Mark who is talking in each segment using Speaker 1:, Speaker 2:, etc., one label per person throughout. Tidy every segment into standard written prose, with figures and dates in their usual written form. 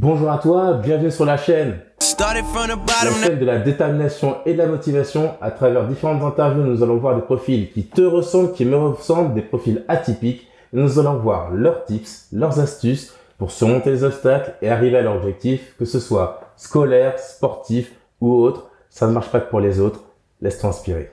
Speaker 1: Bonjour à toi, bienvenue sur la chaîne de la détermination et de la motivation. À travers différentes interviews, nous allons voir des profils qui te ressemblent, qui me ressemblent, des profils atypiques. Nous allons voir leurs tips, leurs astuces pour surmonter les obstacles et arriver à leur objectif, que ce soit scolaire, sportif ou autre. Ça ne marche pas que pour les autres, laisse-toi inspirer.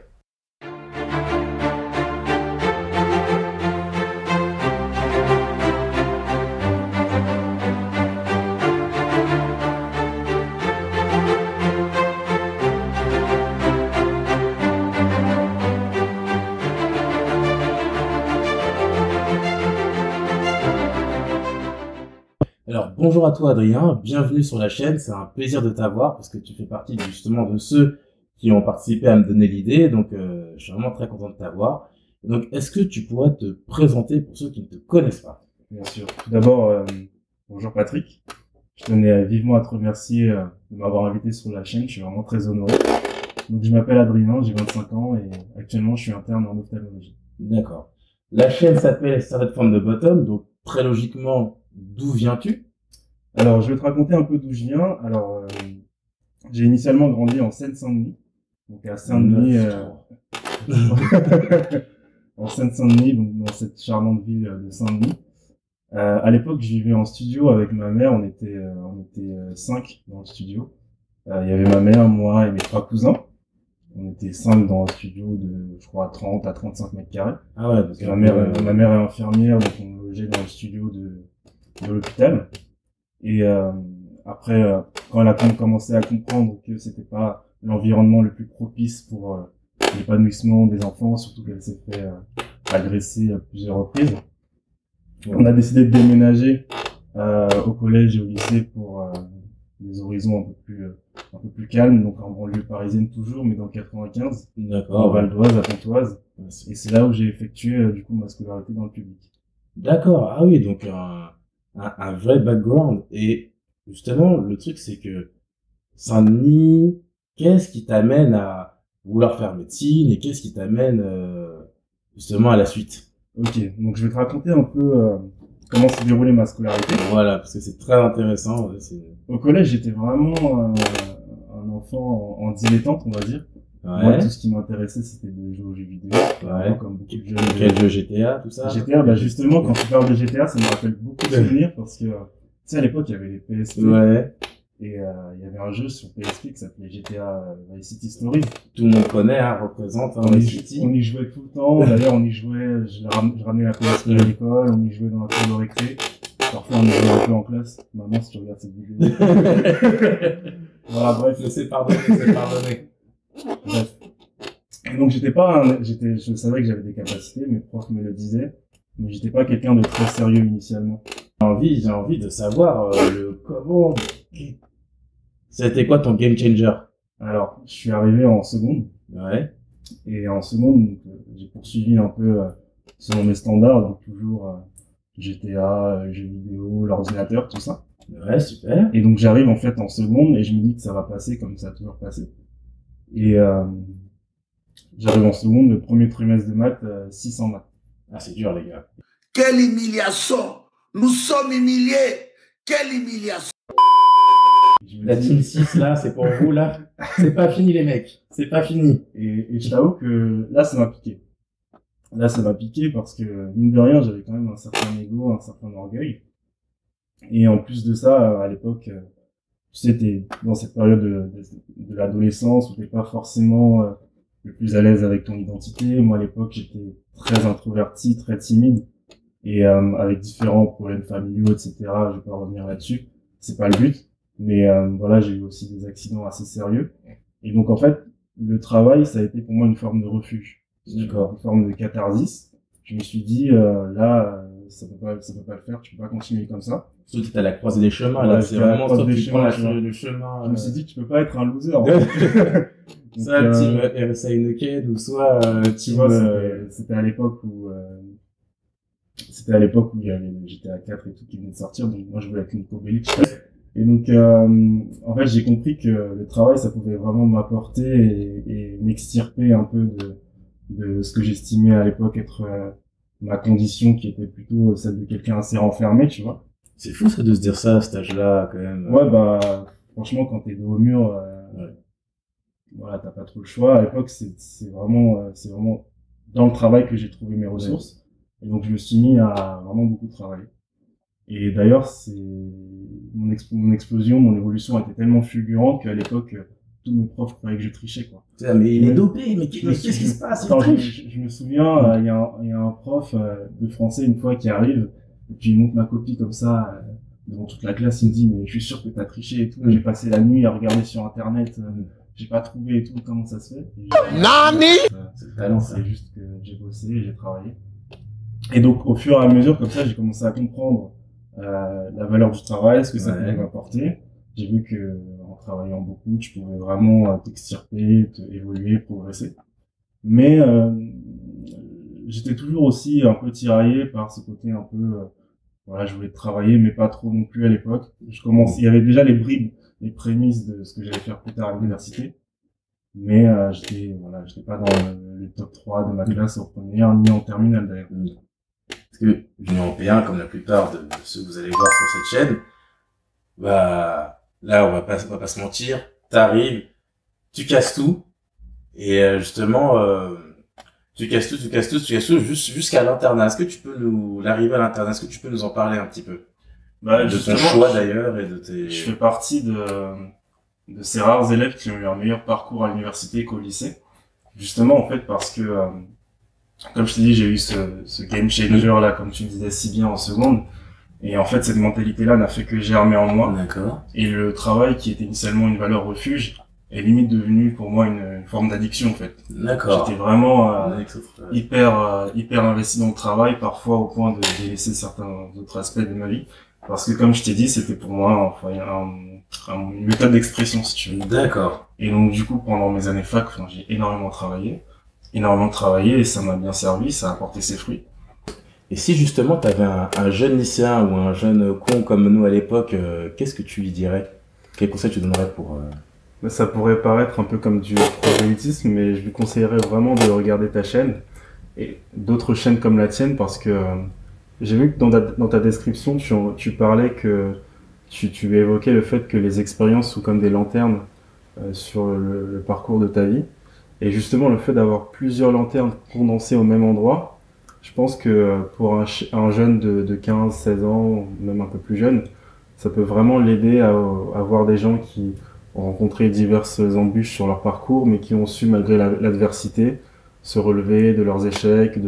Speaker 1: Alors, bonjour à toi Adrien, bienvenue sur la chaîne, c'est un plaisir de t'avoir parce que tu fais partie justement de ceux qui ont participé à me donner l'idée, donc je suis vraiment très content de t'avoir. Donc, est-ce que tu pourrais te présenter pour ceux qui ne te connaissent pas?
Speaker 2: Bien sûr. Tout d'abord, bonjour Patrick. Je tenais vivement à te remercier de m'avoir invité sur la chaîne, je suis vraiment très honoré. Donc, je m'appelle Adrien, j'ai 25 ans et actuellement je suis interne en ophtalmologie.
Speaker 1: D'accord. La chaîne s'appelle Started from the Bottom, donc très logiquement, d'où viens-tu?
Speaker 2: Alors, je vais te raconter un peu d'où je viens. Alors, j'ai initialement grandi en Seine-Saint-Denis, donc à Saint-Denis, en Seine-Saint-Denis, donc dans cette charmante ville de Saint-Denis. À l'époque, je vivais en studio avec ma mère. On était 5 dans le studio. Il y avait ma mère, moi et mes 3 cousins. On était 5 dans un studio de, je crois, 30 à 35 mètres carrés.
Speaker 1: Ah ouais, parce que
Speaker 2: Ma mère est infirmière, donc on logeait dans le studio de l'hôpital. Et après, quand elle a commencé à comprendre que c'était pas l'environnement le plus propice pour l'épanouissement des enfants, surtout qu'elle s'est fait agresser à plusieurs reprises, on a décidé de déménager au collège et au lycée pour des horizons un peu plus calmes, donc en banlieue parisienne toujours, mais dans le 95, en Val d'Oise, à Pontoise. Et c'est là où j'ai effectué du coup ma scolarité dans le public.
Speaker 1: D'accord, ah oui, donc un vrai background. Et justement, le truc, c'est que Saint-Denis, qu'est-ce qui t'amène à vouloir faire médecine et qu'est-ce qui t'amène justement à la suite?
Speaker 2: Ok, donc je vais te raconter un peu comment s'est déroulée ma scolarité.
Speaker 1: Voilà, parce que c'est très intéressant.
Speaker 2: Au collège, j'étais vraiment un enfant en dilettante, on va dire.
Speaker 1: Ouais.
Speaker 2: Moi, tout ce qui m'intéressait, c'était de jouer aux jeux vidéo.
Speaker 1: Ouais.
Speaker 2: Comme beaucoup de jeux.
Speaker 1: Quel jeu GTA, tout ça?
Speaker 2: GTA, bah justement, quand tu parles de GTA, ça me rappelle beaucoup de souvenirs parce que, tu sais, à l'époque, il y avait les PSP.
Speaker 1: Ouais.
Speaker 2: Et il y avait un jeu sur PSP qui s'appelait GTA Vice City Stories.
Speaker 1: Tout le monde connaît, hein, représente Vice City.
Speaker 2: On y jouait tout le temps. D'ailleurs, on y jouait, je ramenais la PSP à l'école, on y jouait dans la cour de récré. Parfois, on y jouait un peu en classe. Maman, si tu regardes cette vidéo. Voilà, bref.
Speaker 1: C'est pardonné, c'est pardonné.
Speaker 2: Bref. Et donc, je savais que j'avais des capacités, mes profs me le disaient, mais j'étais pas quelqu'un de très sérieux initialement.
Speaker 1: J'ai envie de savoir comment. C'était quoi ton game changer?
Speaker 2: Alors, je suis arrivé en seconde.
Speaker 1: Ouais.
Speaker 2: Et en seconde, j'ai poursuivi un peu selon mes standards, donc toujours GTA, jeux vidéo, l'ordinateur, tout ça.
Speaker 1: Ouais, super.
Speaker 2: Et donc j'arrive en fait en seconde et je me dis que ça va passer comme ça a toujours passé. Et j'arrive en seconde, le premier trimestre de maths, 6 en maths.
Speaker 1: Ah, c'est dur les gars.
Speaker 3: Quelle humiliation! Nous sommes humiliés! Quelle humiliation!
Speaker 1: La team 6 là, c'est pour vous là. C'est pas fini les mecs. C'est pas fini.
Speaker 2: Et je t'avoue que là, ça m'a piqué. Là, ça m'a piqué parce que, mine de rien, j'avais quand même un certain ego, un certain orgueil. Et en plus de ça, à l'époque, tu sais, t'es dans cette période de l'adolescence où t'es pas forcément le plus à l'aise avec ton identité. Moi, à l'époque, j'étais très introverti, très timide. Et avec différents problèmes familiaux, etc. Je vais pas revenir là-dessus. C'est pas le but. Mais voilà, j'ai eu aussi des accidents assez sérieux. Et donc, en fait, le travail, ça a été pour moi une forme de refuge.
Speaker 1: D'accord.
Speaker 2: Une forme de catharsis. Je me suis dit, là, ça peut pas le faire, tu peux pas continuer comme ça.
Speaker 1: Surtout que t'es à la croisée des chemins, là.
Speaker 2: Ouais,
Speaker 1: C'est vraiment
Speaker 2: toi,
Speaker 1: tu
Speaker 2: chemins,
Speaker 1: prends le chemin.
Speaker 2: Je me suis dit, tu peux pas être un loser.
Speaker 1: Soit team RSA Naked ou soit team.
Speaker 2: C'était à l'époque où il y avait le GTA 4 et tout qui venait de sortir, donc moi je voulais être Nico Bellic. Et donc, en fait, j'ai compris que le travail, ça pouvait vraiment m'apporter et m'extirper un peu de ce que j'estimais à l'époque être ma condition, qui était plutôt celle de quelqu'un assez renfermé, tu vois.
Speaker 1: C'est fou ça de se dire ça à cet âge-là quand même.
Speaker 2: Ouais, bah franchement, quand t'es dos au mur, voilà, t'as pas trop le choix. À l'époque, c'est vraiment dans le travail que j'ai trouvé mes ressources. Et donc je me suis mis à vraiment beaucoup travailler. Et d'ailleurs, mon explosion, mon évolution était tellement fulgurante qu'à l'époque, tous mes profs croyaient que je trichais, quoi.
Speaker 1: Mais il est dopé, mais qu'est-ce qui se passe?
Speaker 2: Je me souviens, il y a un prof de français une fois qui arrive, et puis il montre ma copie comme ça, devant toute la classe, il me dit, mais je suis sûr que t'as triché et tout. J'ai passé la nuit à regarder sur internet, j'ai pas trouvé et tout, comment ça se fait?
Speaker 3: Nani?
Speaker 2: C'est le talent, c'est juste que j'ai bossé, j'ai travaillé. Et donc, au fur et à mesure, comme ça, j'ai commencé à comprendre la valeur du travail, ce que ça pouvait m'apporter. J'ai vu que en travaillant beaucoup, tu pouvais vraiment t'extirper, évoluer, progresser. Mais j'étais toujours aussi un peu tiraillé par ce côté un peu voilà, je voulais travailler mais pas trop non plus à l'époque. Il y avait déjà les bribes, les prémices de ce que j'allais faire plus tard à l'université. Mais j'étais pas dans les top 3 de ma classe en première ni en terminale d'ailleurs.
Speaker 1: Parce que junior européen, comme la plupart de ceux que vous allez voir sur cette chaîne, bah là on va pas se mentir, t'arrives, tu casses tout, et justement tu casses tout jusqu'à l'internat. Est-ce que tu peux l'arrivée à l'internat, est-ce que tu peux nous en parler un petit peu?
Speaker 2: Bah,
Speaker 1: de ton choix d'ailleurs et de tes...
Speaker 2: Je fais partie de ces rares élèves qui ont eu un meilleur parcours à l'université qu'au lycée. Justement en fait parce que comme je t'ai dit, j'ai eu ce game changer là, comme tu disais si bien en seconde. Et en fait, cette mentalité-là n'a fait que germer en moi.
Speaker 1: D'accord.
Speaker 2: Et le travail, qui était initialement une valeur refuge, est limite devenu pour moi une forme d'addiction en fait.
Speaker 1: D'accord.
Speaker 2: J'étais vraiment hyper investi dans le travail, parfois au point de délaisser certains autres aspects de ma vie. Parce que comme je t'ai dit, c'était pour moi une méthode d'expression si tu veux.
Speaker 1: D'accord.
Speaker 2: Et donc du coup, pendant mes années fac, j'ai énormément travaillé et ça m'a bien servi, ça a apporté ses fruits.
Speaker 1: Et si justement tu avais un jeune lycéen ou un jeune con comme nous à l'époque, qu'est-ce que tu lui dirais? Quel conseil tu donnerais pour...
Speaker 2: Ça pourrait paraître un peu comme du prosélytisme, mais je lui conseillerais vraiment de regarder ta chaîne et d'autres chaînes comme la tienne parce que j'ai vu que dans ta description, tu parlais que tu évoquais le fait que les expériences sont comme des lanternes sur le parcours de ta vie. Et justement, le fait d'avoir plusieurs lanternes condensées au même endroit, je pense que pour un jeune de 15, 16 ans, même un peu plus jeune, ça peut vraiment l'aider à voir des gens qui ont rencontré diverses embûches sur leur parcours, mais qui ont su, malgré l'adversité, se relever de leurs échecs,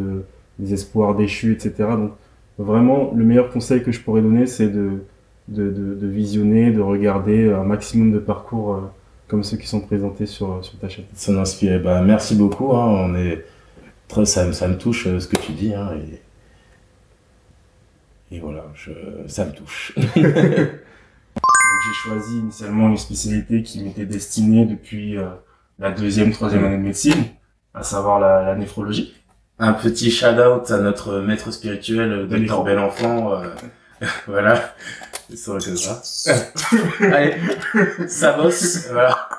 Speaker 2: des espoirs déchus, etc. Donc, vraiment, le meilleur conseil que je pourrais donner, c'est de visionner, de regarder un maximum de parcours comme ceux qui sont présentés sur ta chaîne.
Speaker 1: Ça m'inspire. Bah, merci beaucoup. Hein. Ça me touche ce que tu dis. Hein, et voilà, ça me touche.
Speaker 2: Donc, j'ai choisi initialement une spécialité qui m'était destinée depuis la 2e, 3e année de médecine, à savoir la néphrologie.
Speaker 1: Un petit shout-out à notre maître spirituel, Dr Belenfant. Voilà. C'est vrai que ça. Allez, ça bosse. Voilà.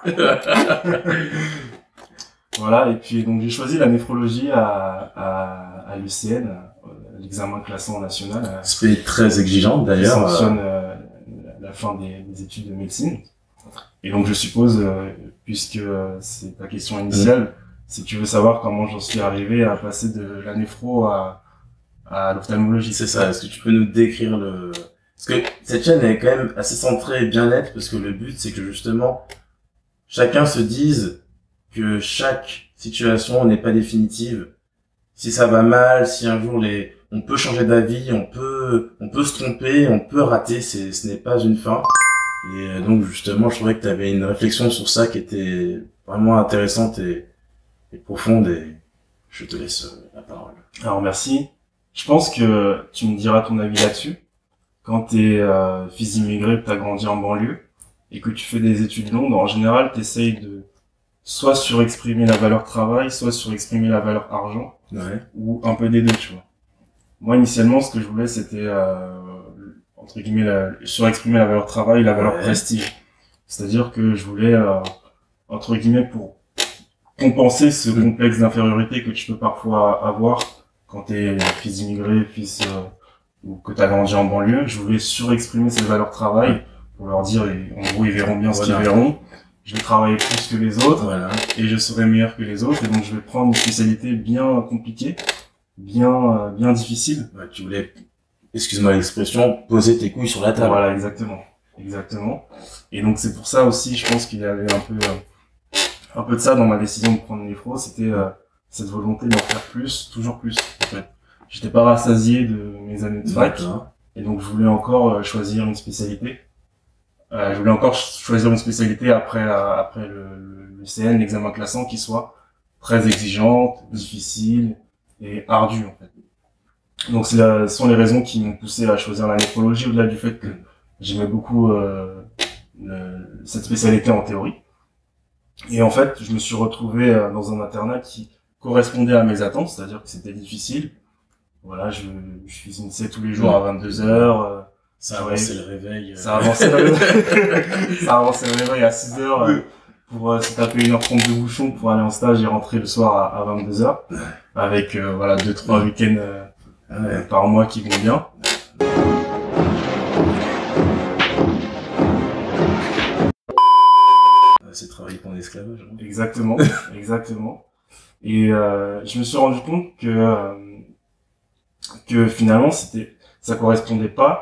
Speaker 2: Voilà, et puis donc j'ai choisi la néphrologie à l'UCN, l'examen classant national.
Speaker 1: C'est très exigeant d'ailleurs.
Speaker 2: Qui sanctionne la fin des études de médecine. Et donc je suppose, puisque c'est ta question initiale, si tu veux savoir comment j'en suis arrivé à passer de la néphro à l'ophtalmologie.
Speaker 1: C'est ça, est-ce que tu peux nous décrire Parce que cette chaîne est quand même assez centrée bien-être, parce que le but c'est que justement, chacun se dise que chaque situation n'est pas définitive. Si ça va mal, si un jour on peut changer d'avis, on peut se tromper, on peut rater, ce n'est pas une fin. Et donc justement, je trouvais que tu avais une réflexion sur ça qui était vraiment intéressante et profonde, et je te laisse la parole.
Speaker 2: Alors merci. Je pense que tu me diras ton avis là-dessus. Quand t'es fils d'immigré, que t'as grandi en banlieue et que tu fais des études longues, en général, t'essayes de soit surexprimer la valeur travail, soit surexprimer la valeur argent, ou un peu des deux, tu vois. Moi, initialement, ce que je voulais, c'était entre guillemets surexprimer la valeur travail et la valeur prestige. C'est-à-dire que je voulais entre guillemets pour compenser ce complexe d'infériorité que tu peux parfois avoir quand t'es fils d'immigré, fils ou que tu as grandi en banlieue, je voulais surexprimer ces valeurs de travail pour leur dire, en gros, ils verront bien ce qu'ils verront. Je vais travailler plus que les autres et je serai meilleur que les autres. Et donc, je vais prendre une spécialité bien compliquée, bien difficile.
Speaker 1: Ouais, tu voulais, excuse-moi l'expression, poser tes couilles sur la table.
Speaker 2: Voilà, exactement. Et donc, c'est pour ça aussi, je pense qu'il y avait un peu de ça dans ma décision de prendre néphro. C'était cette volonté d'en faire plus, toujours plus, en fait. J'étais pas rassasié de mes années de fac. Et donc, je voulais encore choisir une spécialité. Après le CN, l'examen classant, qui soit très exigeante, difficile et ardue, en fait. Donc, ce sont les raisons qui m'ont poussé à choisir la néphrologie, au-delà du fait que j'aimais beaucoup cette spécialité en théorie. Et en fait, je me suis retrouvé dans un internat qui correspondait à mes attentes, c'est-à-dire que c'était difficile. Voilà, je finissais tous les jours à 22h.
Speaker 1: Ça avançait le réveil.
Speaker 2: Ça avançait le réveil à 6h pour se taper 1h30 de bouchon pour aller en stage et rentrer le soir à 22h. Avec 2-3 week-ends par mois qui vont bien.
Speaker 1: C'est travailler pour l'esclavage. Hein.
Speaker 2: Exactement. Et je me suis rendu compte que finalement ça correspondait pas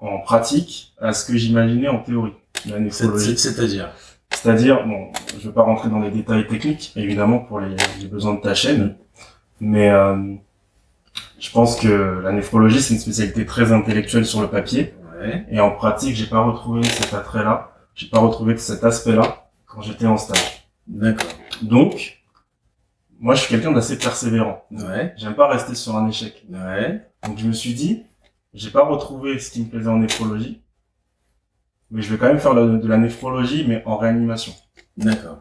Speaker 2: en pratique à ce que j'imaginais en théorie, la néphrologie. C'est-à-dire, bon, je vais pas rentrer dans les détails techniques, évidemment, pour les besoins de ta chaîne, mais je pense que la néphrologie, c'est une spécialité très intellectuelle sur le papier, et en pratique, j'ai pas retrouvé cet attrait-là, j'ai pas retrouvé cet aspect-là quand j'étais en stage.
Speaker 1: D'accord.
Speaker 2: Donc, moi, je suis quelqu'un d'assez persévérant. J'aime pas rester sur un échec. Donc, je me suis dit, j'ai pas retrouvé ce qui me plaisait en néphrologie, mais je vais quand même faire de la néphrologie, mais en réanimation.
Speaker 1: D'accord.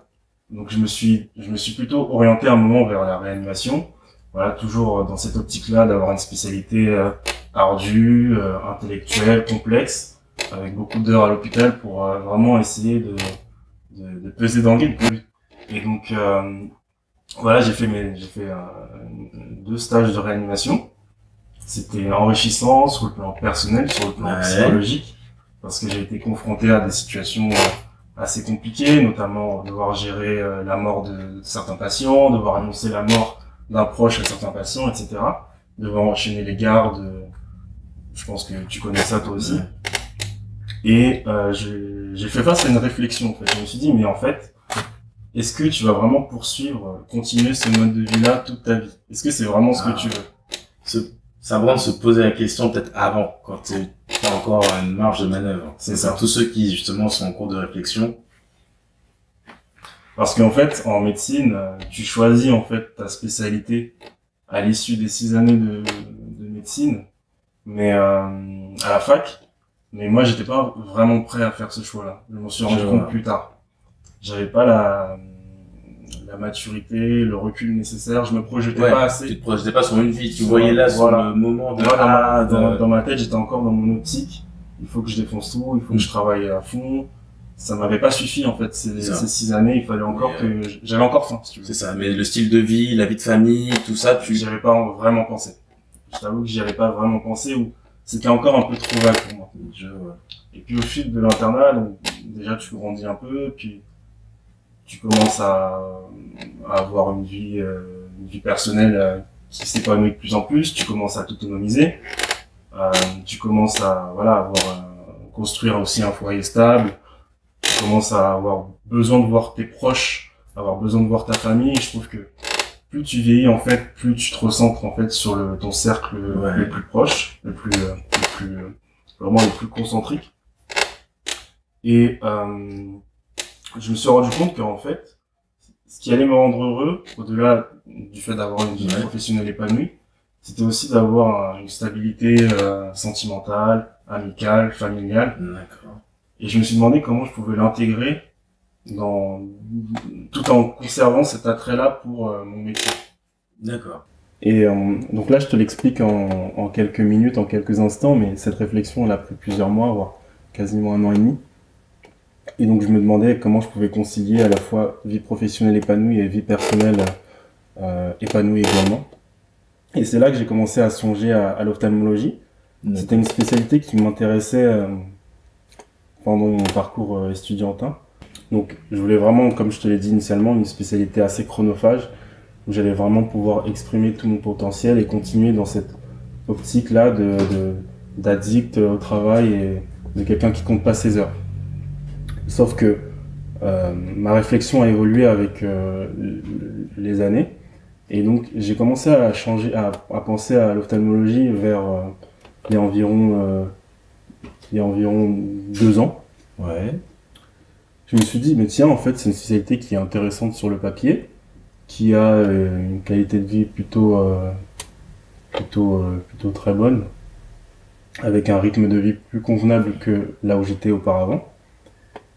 Speaker 2: Donc je me suis plutôt orienté à un moment vers la réanimation. Voilà, toujours dans cette optique-là d'avoir une spécialité ardue, intellectuelle, complexe, avec beaucoup d'heures à l'hôpital pour vraiment essayer de peser dans le game. Et donc voilà, j'ai fait 2 stages de réanimation. C'était enrichissant sur le plan personnel, sur le plan psychologique, parce que j'ai été confronté à des situations assez compliquées, notamment devoir gérer la mort de certains patients, devoir annoncer la mort d'un proche à certains patients, etc. Devoir enchaîner les gardes, je pense que tu connais ça toi aussi. Et j'ai fait face à une réflexion, en fait. Je me suis dit, mais en fait, est-ce que tu vas vraiment continuer ce mode de vie-là toute ta vie? Est-ce que c'est vraiment ce que tu veux?
Speaker 1: C'est important de se poser la question peut-être avant, quand tu as encore une marge de manœuvre.
Speaker 2: C'est ça.
Speaker 1: Tous ceux qui justement sont en cours de réflexion.
Speaker 2: Parce qu'en fait, en médecine, tu choisis en fait ta spécialité à l'issue des 6 années de médecine, mais à la fac. Mais moi, j'étais pas vraiment prêt à faire ce choix-là. Je m'en suis rendu compte plus tard. J'avais pas la maturité, le recul nécessaire, je me projetais pas assez.
Speaker 1: Tu te projetais pas sur une vie, tu voyais là sur le moment de
Speaker 2: dans ma tête, j'étais encore dans mon optique. Il faut que je défonce tout, il faut que je travaille à fond. Ça m'avait pas suffi, en fait, ces 6 années, il fallait encore j'avais encore faim, si tu veux.
Speaker 1: C'est ça, mais le style de vie, la vie de famille, tout ça,
Speaker 2: j'y avais pas vraiment pensé. Je t'avoue que j'y avais pas vraiment pensé, ou c'était encore un peu trop vague pour moi. Et puis au fil de l'internat, donc, déjà tu grandis un peu, puis tu commences à avoir une vie personnelle qui s'épanouit de plus en plus, tu commences à t'autonomiser, tu commences à construire aussi un foyer stable, tu commences à avoir besoin de voir tes proches, avoir besoin de voir ta famille. Et je trouve que plus tu vieillis, en fait, plus tu te recentres en fait sur ton cercle le plus proche, vraiment le plus concentrique. Et je me suis rendu compte qu'en fait, ce qui allait me rendre heureux, au-delà du fait d'avoir une vie professionnelle épanouie, c'était aussi d'avoir une stabilité sentimentale, amicale, familiale.
Speaker 1: D'accord.
Speaker 2: Et je me suis demandé comment je pouvais l'intégrer tout en conservant cet attrait-là pour mon métier.
Speaker 1: D'accord.
Speaker 2: Et donc là, je te l'explique en quelques minutes, en quelques instants, mais cette réflexion, elle a pris plusieurs mois, voire quasiment 1 an et demi. Et donc, je me demandais comment je pouvais concilier à la fois vie professionnelle épanouie et vie personnelle épanouie également. Et c'est là que j'ai commencé à songer à l'ophtalmologie, C'était une spécialité qui m'intéressait pendant mon parcours estudiantin. Donc, je voulais vraiment, comme je te l'ai dit initialement, une spécialité assez chronophage, où j'allais vraiment pouvoir exprimer tout mon potentiel et continuer dans cette optique-là d'addict au travail et de quelqu'un qui compte pas ses heures. Sauf que ma réflexion a évolué avec les années, et donc j'ai commencé à changer, à penser à l'ophtalmologie vers il y a environ 2 ans.
Speaker 1: Ouais.
Speaker 2: Je me suis dit, mais tiens, en fait, c'est une spécialité qui est intéressante sur le papier, qui a une qualité de vie plutôt très bonne, avec un rythme de vie plus convenable que là où j'étais auparavant.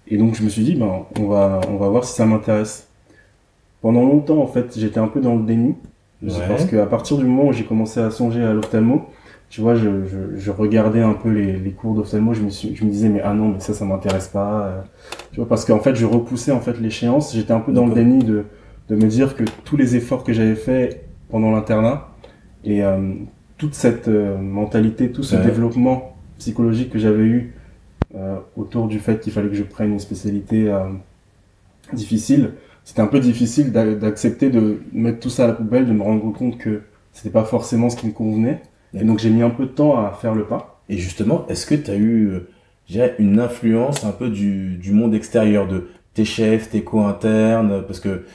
Speaker 2: Et donc je me suis dit, ben, on va voir si ça m'intéresse. Pendant longtemps, en fait, j'étais un peu dans le déni, parce qu'à partir du moment où j'ai commencé à songer à l'ophtalmo, tu vois, je regardais un peu les cours d'ophtalmo, je me disais, mais ah non, mais ça m'intéresse pas. Tu vois, parce qu'en fait, je repoussais en fait l'échéance. J'étais un peu dans le déni de me dire que tous les efforts que j'avais faits pendant l'internat et toute cette mentalité, tout ce développement psychologique que j'avais eu autour du fait qu'il fallait que je prenne une spécialité difficile, c'était un peu difficile d'accepter de mettre tout ça à la poubelle, de me rendre compte que c'était pas forcément ce qui me convenait. Et donc j'ai mis un peu de temps à faire le pas.
Speaker 1: Et justement, est-ce que tu as eu je dirais, une influence un peu du monde extérieur, de tes chefs, tes co-internes, parce que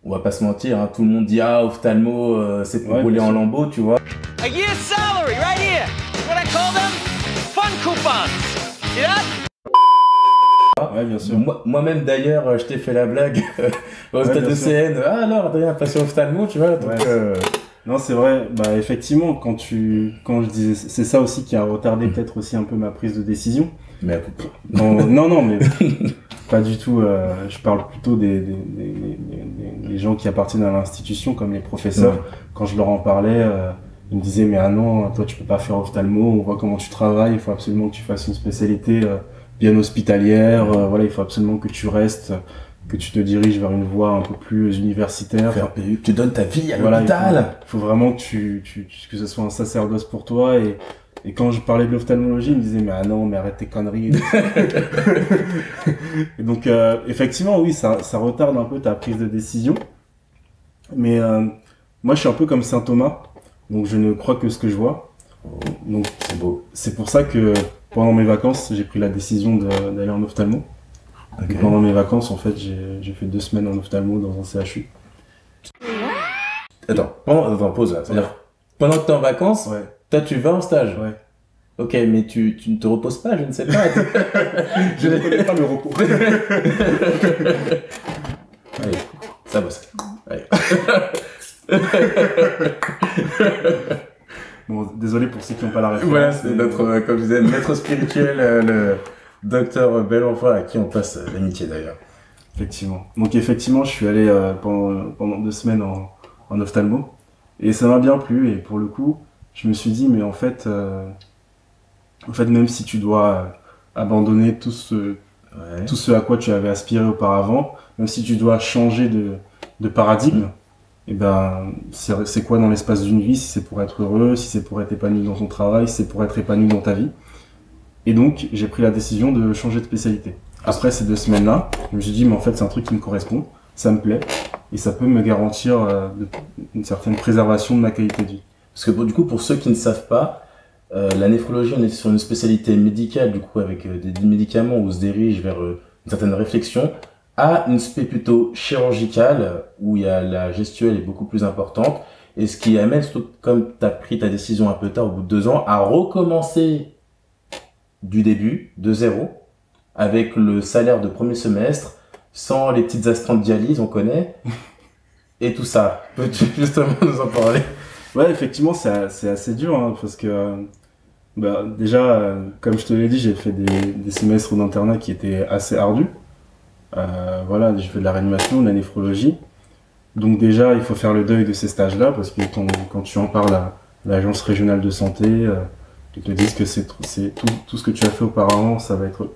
Speaker 1: on va pas se mentir, hein, tout le monde dit ah ophtalmo c'est pour rouler en lambeaux, tu vois.
Speaker 4: A year's salary right here. What I call them? Fun coupons. See that?
Speaker 2: Ouais, bien sûr.
Speaker 1: Moi-même d'ailleurs, je t'ai fait la blague au stade de CN. Ah alors Adrien, passé ophtalmo, tu vois. Donc,
Speaker 2: non, c'est vrai. Bah effectivement, quand je disais, c'est ça aussi qui a retardé peut-être aussi un peu ma prise de décision.
Speaker 1: Mais
Speaker 2: non, mais pas du tout. Je parle plutôt des gens qui appartiennent à l'institution, comme les professeurs. Quand je leur en parlais, ils me disaient mais ah non, toi tu peux pas faire ophtalmo. On voit comment tu travailles. Il faut absolument que tu fasses une spécialité bien hospitalière. Voilà, il faut absolument que tu restes, que tu te diriges vers une voie un peu plus universitaire.
Speaker 1: Que tu donnes ta vie à l'hôpital.
Speaker 2: Il faut vraiment que que ce soit un sacerdoce pour toi. Et quand je parlais de l'ophtalmologie, ils me disaient mais ah non, mais arrête tes conneries. Et donc effectivement oui, ça retarde un peu ta prise de décision. Mais moi je suis un peu comme saint Thomas, donc je ne crois que ce que je vois. Donc
Speaker 1: c'est beau.
Speaker 2: C'est pour ça que pendant mes vacances, j'ai pris la décision d'aller en ophtalmo. Okay. Pendant mes vacances, en fait, j'ai fait 2 semaines en ophtalmo dans un CHU.
Speaker 1: Attends, pause là. C'est-à-dire, pendant que t'es en vacances, toi tu vas en stage.
Speaker 2: Ouais.
Speaker 1: Ok, mais tu ne te reposes pas, je ne sais pas.
Speaker 2: Je ne connais pas le repos.
Speaker 1: Allez, ça bosse. Allez.
Speaker 2: Bon, désolé pour ceux qui n'ont pas la référence.
Speaker 1: Voilà, c'est notre, comme je disais, maître spirituel, le docteur Belenfant, à qui on passe l'amitié d'ailleurs.
Speaker 2: Effectivement. Donc effectivement, je suis allé pendant 2 semaines en ophtalmo. Et ça m'a bien plu. Et pour le coup, je me suis dit, mais en fait, même si tu dois abandonner tout ce à quoi tu avais aspiré auparavant, même si tu dois changer de paradigme, et ben, c'est quoi dans l'espace d'une vie, si c'est pour être heureux, si c'est pour être épanoui dans ton travail, si c'est pour être épanoui dans ta vie. Et donc, j'ai pris la décision de changer de spécialité. Après ces 2 semaines-là, je me suis dit, mais en fait, c'est un truc qui me correspond, ça me plaît, et ça peut me garantir une certaine préservation de ma qualité de vie.
Speaker 1: Parce que du coup, pour ceux qui ne savent pas, la néphrologie, on est sur une spécialité médicale, du coup, avec des médicaments où on se dirige vers une certaine réflexion, à une spé plutôt chirurgicale, où il y a la gestuelle est beaucoup plus importante, et ce qui amène, surtout comme tu as pris ta décision un peu tard, au bout de 2 ans, à recommencer du début, de zéro, avec le salaire de premier semestre, sans les petites astreintes de dialyse, on connaît, et tout ça. Peux-tu justement nous en parler?
Speaker 2: Ouais, effectivement, c'est assez dur, hein, parce que déjà, comme je te l'ai dit, j'ai fait des semestres d'internat qui étaient assez ardus. Voilà, j'ai fait de la réanimation, de la néphrologie. Donc déjà, il faut faire le deuil de ces stages-là, parce que quand tu en parles à l'agence régionale de santé, ils te disent que c'est tout ce que tu as fait auparavant, ça va être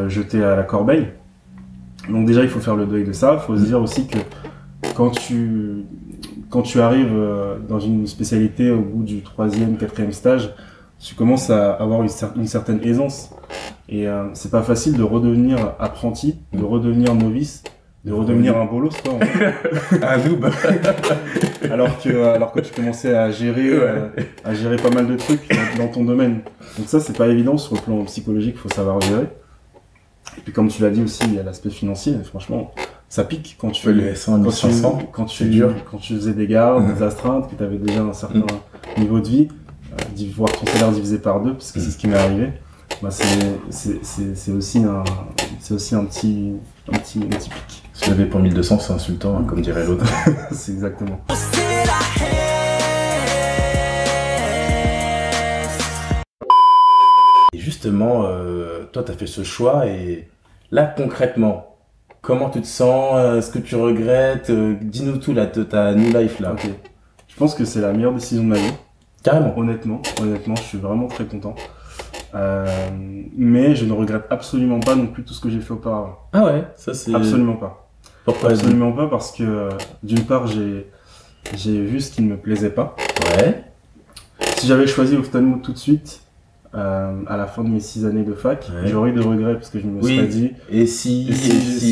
Speaker 2: jeté à la corbeille. Donc déjà, il faut faire le deuil de ça. Il faut se dire aussi que quand tu quand tu arrives dans une spécialité au bout du 3e, 4e stage, tu commences à avoir une certaine aisance. Et c'est pas facile de redevenir apprenti, de redevenir novice, de redevenir un bolos, quoi.
Speaker 1: Un noob.
Speaker 2: alors que tu commençais à gérer pas mal de trucs dans ton domaine. Donc ça, c'est pas évident sur le plan psychologique, faut savoir gérer. Et puis comme tu l'as dit aussi, il y a l'aspect financier. Franchement, ça pique quand tu
Speaker 1: le S1 1500,
Speaker 2: quand tu faisais des gardes, des astreintes, que tu avais déjà un certain niveau de vie, voir ton salaire divisé par 2, parce que c'est ce qui m'est arrivé. Bah c'est aussi un petit pic.
Speaker 1: Se lever pour 1200, c'est insultant, hein, comme dirait l'autre.
Speaker 2: C'est exactement.
Speaker 1: Et justement, toi, tu as fait ce choix et là, concrètement, comment tu te sens? Est-ce que tu regrettes? Dis-nous tout, là, de ta new life, là.
Speaker 2: Ok. Je pense que c'est la meilleure décision de ma vie.
Speaker 1: Carrément.
Speaker 2: Honnêtement, je suis vraiment très content. Mais je ne regrette absolument pas non plus tout ce que j'ai fait auparavant.
Speaker 1: Ah ouais, ça c'est...
Speaker 2: Absolument pas.
Speaker 1: Pourquoi?
Speaker 2: Absolument pas, parce que d'une part, j'ai vu ce qui ne me plaisait pas.
Speaker 1: Ouais.
Speaker 2: Si j'avais choisi ophtalmo tout de suite, à la fin de mes 6 années de fac, j'aurais eu de regrets parce que je me serais dit...
Speaker 1: Et si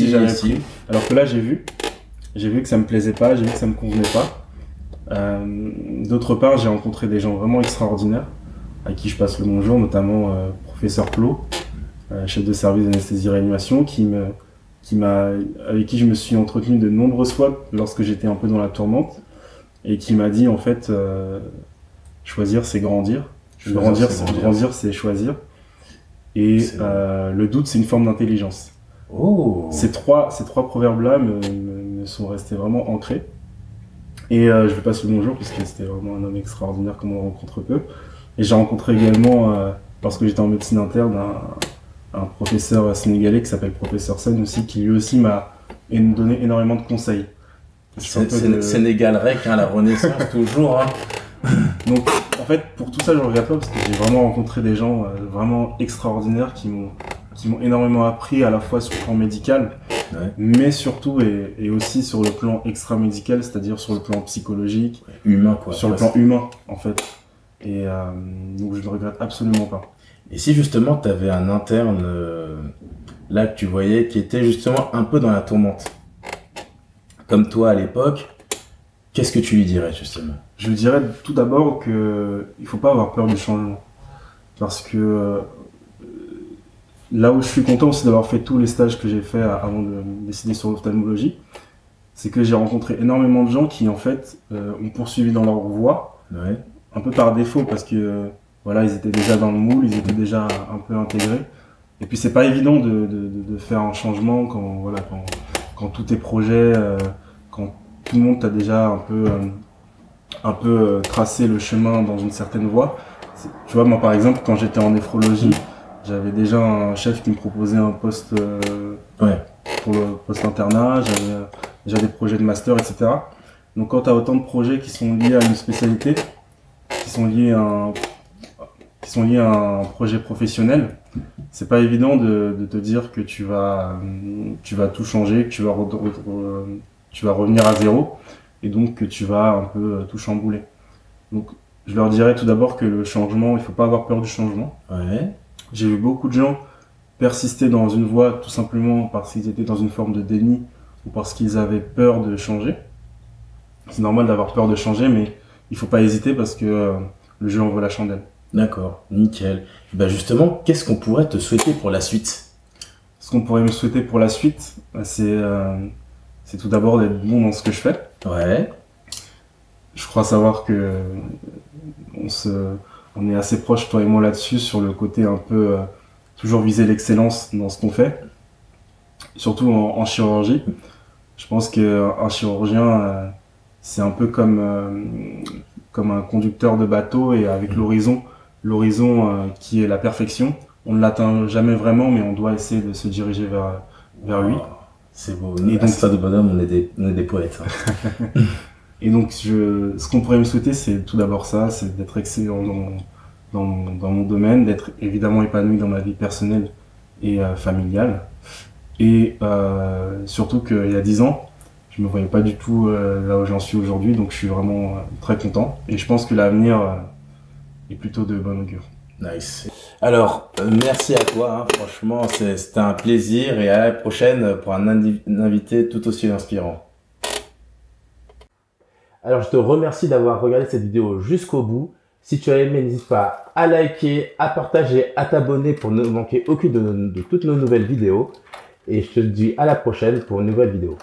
Speaker 2: j'avais pris. Alors que là, j'ai vu que ça me plaisait pas, j'ai vu que ça me convenait pas. D'autre part, j'ai rencontré des gens vraiment extraordinaires à qui je passe le bonjour, notamment professeur Plot, chef de service d'anesthésie-réanimation, avec qui je me suis entretenu de nombreuses fois lorsque j'étais un peu dans la tourmente, et qui m'a dit en fait, choisir c'est grandir, grandir c'est choisir, et le doute c'est une forme d'intelligence.
Speaker 1: Oh.
Speaker 2: Ces trois proverbes-là me sont restés vraiment ancrés. Et je lui passe le bonjour parce que c'était vraiment un homme extraordinaire comme on rencontre peu. Et j'ai rencontré également, lorsque j'étais en médecine interne, un professeur sénégalais qui s'appelle professeur Sen aussi, qui lui aussi m'a donné énormément de conseils.
Speaker 1: Sénégal rec, hein, la Renaissance toujours. Hein.
Speaker 2: Donc en fait, pour tout ça, je ne regrette pas parce que j'ai vraiment rencontré des gens vraiment extraordinaires qui m'ont énormément appris à la fois sur le plan médical, mais surtout et aussi sur le plan extra-médical, c'est-à-dire sur le plan psychologique,
Speaker 1: humain quoi.
Speaker 2: Sur le plan humain en fait. Et donc je ne regrette absolument pas.
Speaker 1: Et si justement tu avais un interne là que tu voyais qui était justement un peu dans la tourmente, comme toi à l'époque, qu'est-ce que tu lui dirais justement?
Speaker 2: Je lui dirais tout d'abord que il faut pas avoir peur du changement, parce que là où je suis content aussi d'avoir fait tous les stages que j'ai fait avant de décider sur l'ophtalmologie, c'est que j'ai rencontré énormément de gens qui en fait ont poursuivi dans leur voie, un peu par défaut parce que voilà, ils étaient déjà dans le moule, ils étaient déjà un peu intégrés. Et puis c'est pas évident de faire un changement quand tous tes projets, quand tout le monde t'a déjà un peu tracé le chemin dans une certaine voie. Tu vois, moi par exemple, quand j'étais en néphrologie, j'avais déjà un chef qui me proposait un poste pour le poste internat, j'avais déjà des projets de master, etc. Donc quand tu as autant de projets qui sont liés à une spécialité, qui sont liés à un projet professionnel, c'est pas évident de te dire que tu vas tout changer, que tu vas revenir à zéro, et donc que tu vas un peu tout chambouler. Donc je leur dirais tout d'abord que le changement, il faut pas avoir peur du changement. J'ai vu beaucoup de gens persister dans une voie tout simplement parce qu'ils étaient dans une forme de déni ou parce qu'ils avaient peur de changer. C'est normal d'avoir peur de changer, mais il faut pas hésiter parce que le jeu en vaut la chandelle.
Speaker 1: D'accord, nickel. Bah justement, qu'est-ce qu'on pourrait te souhaiter pour la suite?
Speaker 2: Ce qu'on pourrait me souhaiter pour la suite, c'est tout d'abord d'être bon dans ce que je fais. Je crois savoir que on est assez proches, toi et moi, là-dessus, sur le côté un peu toujours viser l'excellence dans ce qu'on fait, surtout en chirurgie. Je pense qu'un chirurgien, c'est un peu comme un conducteur de bateau, et avec l'horizon qui est la perfection. On ne l'atteint jamais vraiment, mais on doit essayer de se diriger vers lui.
Speaker 1: C'est beau. Et donc, ça de bonhomme, on est des poètes. Hein.
Speaker 2: Et donc, ce qu'on pourrait me souhaiter, c'est tout d'abord ça, c'est d'être excellent dans mon domaine, d'être évidemment épanoui dans ma vie personnelle et familiale. Et surtout qu'il y a 10 ans, je me voyais pas du tout là où j'en suis aujourd'hui, donc je suis vraiment très content. Et je pense que l'avenir est plutôt de bon augure.
Speaker 1: Nice. Alors, merci à toi, hein. Franchement, c'était un plaisir et à la prochaine pour un invité tout aussi inspirant. Alors, je te remercie d'avoir regardé cette vidéo jusqu'au bout. Si tu as aimé, n'hésite pas à liker, à partager, à t'abonner pour ne manquer aucune de toutes nos nouvelles vidéos. Et je te dis à la prochaine pour une nouvelle vidéo.